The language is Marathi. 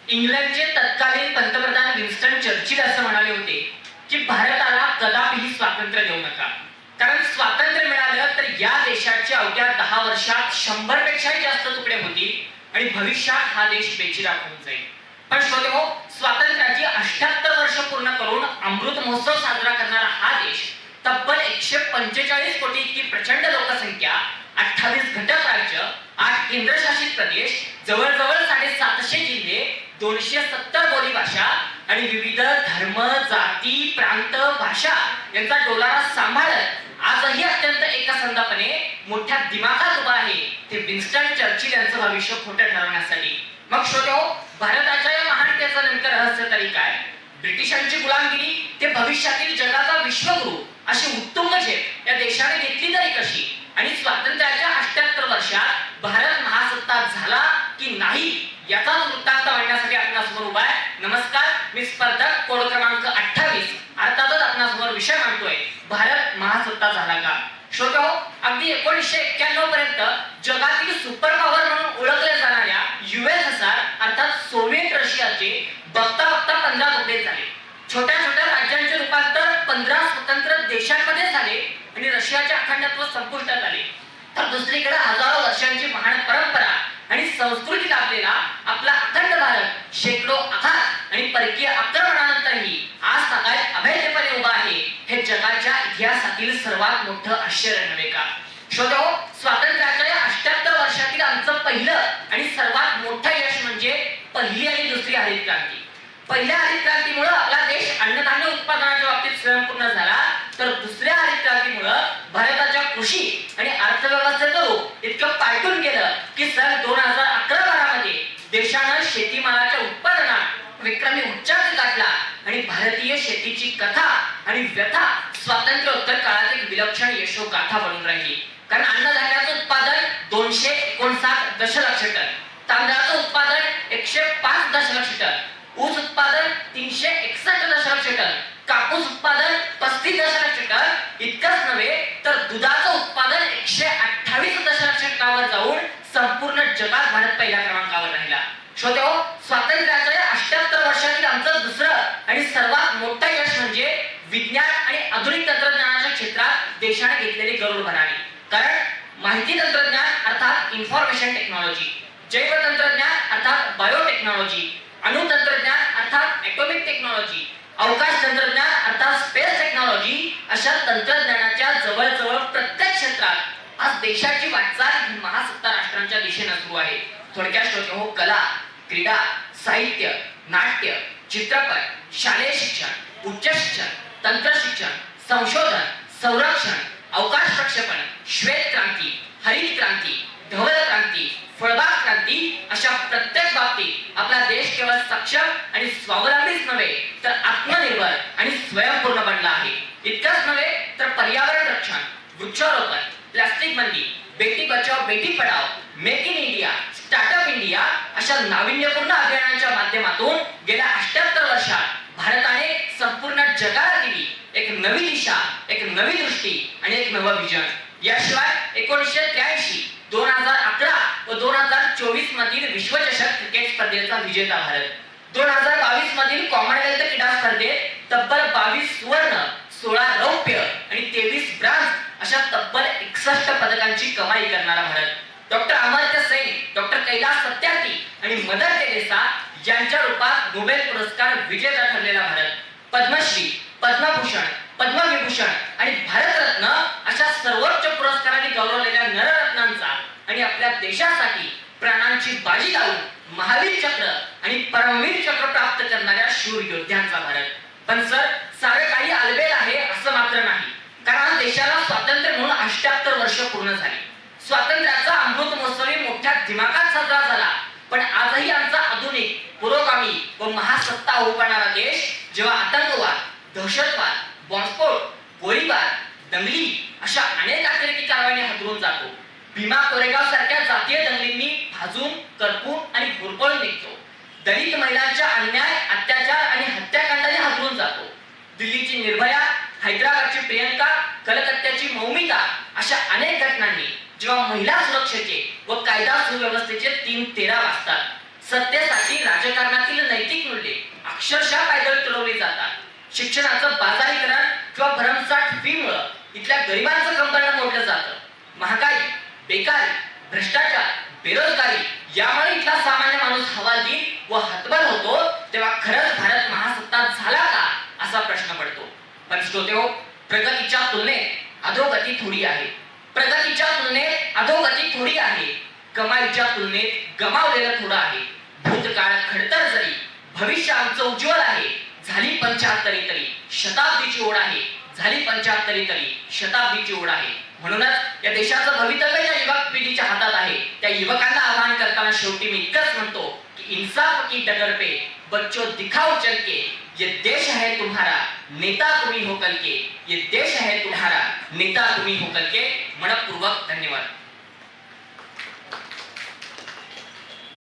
इंग्लंडचे तत्कालीन पंतप्रधान विन्स्टन चर्चिल असं म्हणाले होते की भारताला कदापिही स्वातंत्र्य देऊ नका, कारण स्वातंत्र्य मिळालं तर या देशाच्या अवघ्या 10 वर्षात 100 पेक्षाही जास्त तुकडे होतील आणि भविष्यात हा देश बेचिराख होऊन जाईल. पण श्रोतेहो, स्वातंत्र्याची 78 वर्ष पूर्ण करून अमृत महोत्सव साजरा करणारा हा देश तब्बल 145 कोटी इतकी प्रचंड लोकसंख्या, 28 घटक राज्य, 8 केंद्रशासित प्रदेश, जवळजवळ 750 जिल्हे, 270 बोलीभाषा आणि विविध धर्म, जाती, प्रांत, भाषा यांचा डोलारा सांभाळत आजही अत्यंत एकसंधपणे मोठ्या दिमागात उभा आहे ते विन्स्टन चर्चिल यांचं भविष्य खोटं ठरवण्यासाठी. मग श्रोतेहो, भारताच्या या महानतेचं नेमकं रहस्य तरी काय? ब्रिटिशांची गुलामगिरी ते भविष्यातील जगाचा विश्वगुरु अशी उत्तुंग झेप या देशाने घेतली तरी कशी? आणि स्वातंत्र्याच्या 78 वर्षात भारत महासत्ता झाला की नाही याचा वृत्तांत मांडण्यासाठी आपणासमोर उभा आहे. नमस्कार, मी स्पर्धक कोड क्रमांक 28. अर्थातच आपणासमोर विषय मांडतोय, भारत महासत्ता झाला का? श्रोतेहो, अगदी 1991 पर्यंत जगातील सुपर पॉवर म्हणून ओळखल्या जाणाऱ्या USSR अर्थात सोव्हिएट रशियाचे बघता बघता 15 तुकडे झाले. छोट्या छोट्या राज्यांचे रूपांतर 15 स्वतंत्र देशांमध्ये झाले आणि रशियाचे अखंडत्व संपुष्टात आले. तर दुसरीकडे हजारो वर्षांची महान परंपरा आणि संस्कृती लाभलेला आपला अखंड भारत शेकडो आघात आणि परकीय आक्रमणानंतरही आज सगळ्यात अभेद्यपणे उभा आहे हे जगाच्या इतिहासातील सर्वात मोठं आश्चर्य नव्हे का? श्रोतेहो, स्वातंत्र्याच्या या 78 वर्षातील आमचं पहिलं आणि सर्वात मोठं यश म्हणजे पहिली आणि दुसरी हरित क्रांती. पहिल्या हरित क्रांतीमुळे आपला देश अन्नधान्य उत्पादनाच्या बाबतीत स्वयंपूर्ण झाला, तर दुसऱ्या हरित क्रांतीमुळे भारताच्या कृषी आणि अर्थव्यवस्थेचं रूप इतकं पालटून गेलं की सन 2011-12 मध्ये देशानं शेतीमालाच्या उत्पादनात विक्रमी उच्चांक गाठला आणि भारतीय शेतीची कथा आणि व्यथा स्वातंत्र्योत्तर काळात एक विलक्षण यशोगाथा बनून राहिली. कारण अन्नधान्याचं उत्पादन 259 दशलक्ष टन, तांदळाचं उत्पादन 105 दशलक्ष टन, ऊस उत्पादन 361 दशलक्ष टन, कापूस उत्पादन 35 दशलक्ष टन, इतकंच नव्हे तर दुधाचं उत्पादन 128 दशलक्ष टनावर जाऊन संपूर्ण जगात भारत पहिल्या क्रमांकावर राहिला. श्रोतेहो, स्वातंत्र्याच्या 78 वर्षातील आमचं दुसरं आणि सर्वात मोठं यश म्हणजे विज्ञान आणि आधुनिक तंत्रज्ञानाच्या क्षेत्रात देशाने घेतलेली गरुड भरारी. कारण माहिती तंत्रज्ञान अर्थात इन्फॉर्मेशन टेक्नॉलॉजी, जैव तंत्रज्ञान अर्थात बायोटेक्नॉलॉजी, अणु तंत्रज्ञान अर्थात ॲटॉमिक टेक्नॉलॉजी, अवकाश तंत्रज्ञान अर्थात स्पेस टेक्नॉलॉजी अशा तंत्रज्ञानाच्या जवळजवळ प्रत्येक क्षेत्रात आज देशाची वाटचाल ही महासत्ता राष्ट्रांच्या दिशेने सुरू आहे. थोडक्यात श्रोतेहो, कला, क्रीडा, साहित्य, नाट्य, चित्रपट, शालेय शिक्षण, उच्च शिक्षण, तंत्र शिक्षण, संशोधन, संरक्षण, अवकाश प्रक्षेपण, श्वेत क्रांती, हरित क्रांती, धवल क्रांती, फळबाग क्रांती अशा प्रत्येक बाबतीत आपला देश केवळ सक्षम आणि स्वावलंबीच नव्हे तर आत्मनिर्भर आणि स्वयंपूर्ण बनला आहे. इतकंच नव्हे तर पर्यावरण रक्षण, वृक्षारोपण, प्लास्टिक बंदी, बेटी बचाओ बेटी पढाओ, make in India, startup India अशा नाविन्यपूर्ण अभियानांच्या माध्यमातून गेल्या 78 वर्षात भारताने संपूर्ण जगाला दिली एक नवी दिशा, एक नवी दृष्टी आणि एक नवं विजन. याशिवाय 1983, 2011 व 2024 मधील विश्वचषक क्रिकेट स्पर्धेचा विजेता भारत, 2022 मधील कॉमनवेल्थ क्रीडा स्पर्धेत तब्बल 22 सुवर्ण, 16 रौप्य आणि 23 ब्रांझ अशा तब्बल 61 पदकांची कमाई करणारा भारत, डॉक्टर अमर्त्य सेन, डॉक्टर कैलास सत्यार्थी आणि मदर टेरेसा यांच्या रूपात नोबेल पुरस्कार विजेता ठरलेला भारत, पद्मश्री, पद्मभूषण, पद्मविभूषण आणि भारतरत्न अशा सर्वोच्च पुरस्कारांनी गौरवलेल्या नररत्नांचा आणि आपल्या देशासाठी प्राणांची बाजी लावून महावीर चक्र आणि परमवीर चक्र प्राप्त करणाऱ्या शूर योद्ध्यांचा भारत. पण सर, सारे काही आलबेल आहे असं मात्र नाही, कारण देशाला स्वातंत्र्य म्हणून 78 वर्ष पूर्ण झाली. स्वातंत्र्याचा अमृत महोत्सव मोठ्या दिमागात साजरा झाला, पण आजही आमचा आधुनिक, पुरोगामी व महासत्ता होणारा देश जेव्हा आतंकवाद, दहशतवाद, बॉम्बस्फोट, गोळीबार, दंगली अशा अनेक अतिरेकी कारवायांनी हादरून जातो, भीमा कोरेगाव सारख्या जातीय दंगलींनी भाजून, करपून आणि होरपळून निघतो, दलित महिलांच्या अन्याय, अत्याचार आणि हत्याकांडाने हादरून जातो, दिल्लीची निर्भया, हैदराबादची प्रियंका, कलकत्त्याची मौमिता अशा अनेक घटनांनी जेव्हा महिला सुरक्षेचे व कायदा सुव्यवस्थेचे 3 तेरा वाजतात, सत्तेसाठी राजकारणातील अक्षरशः पायदळ तुडवली जातात. शिक्षणाचं बाजारीकरण किंवा भरमसाठ फीमुळं इथल्या गरिबांचं कंबरडं मोडलं जातं. महागाई, बेकारी, भ्रष्टाचार, बेरोजगारी यामुळे इथला सामान्य माणूस हवालदिल व हतबल होतो. तेव्हा खरंच भारत महासत्ता झाला का असा प्रश्न पडतो. पण श्रोतेहो, प्रगतीच्या तुलनेत अधोगती थोडी आहे. प्रगतीच्या तुलनेत अधोगती थोडी आहे. कमाईच्या तुलनेत गमावलेलं थोडं आहे. भूतकाळ खडतर जरी भविष्य आमचं उज्ज्वल आहे. झाली 75 तरी शताब्दीची ओढ आहे. झाली 75 तरी शताब्दीची ओढ आहे. म्हणूनच या देशाचं भवितव्य या युवक पिढीच्या हातात आहे. त्या युवकांना आवाहन करताना शेवटी मी इतकंच म्हणतो की इन्साफ की डगर पे बच्चों दिखाओ चल के, ये देश है तुम्हारा, नेता तुम्ही हो कल के. ये देश है तुम्हारा, नेता तुम्ही हो कल के. मनपूर्वक धन्यवाद.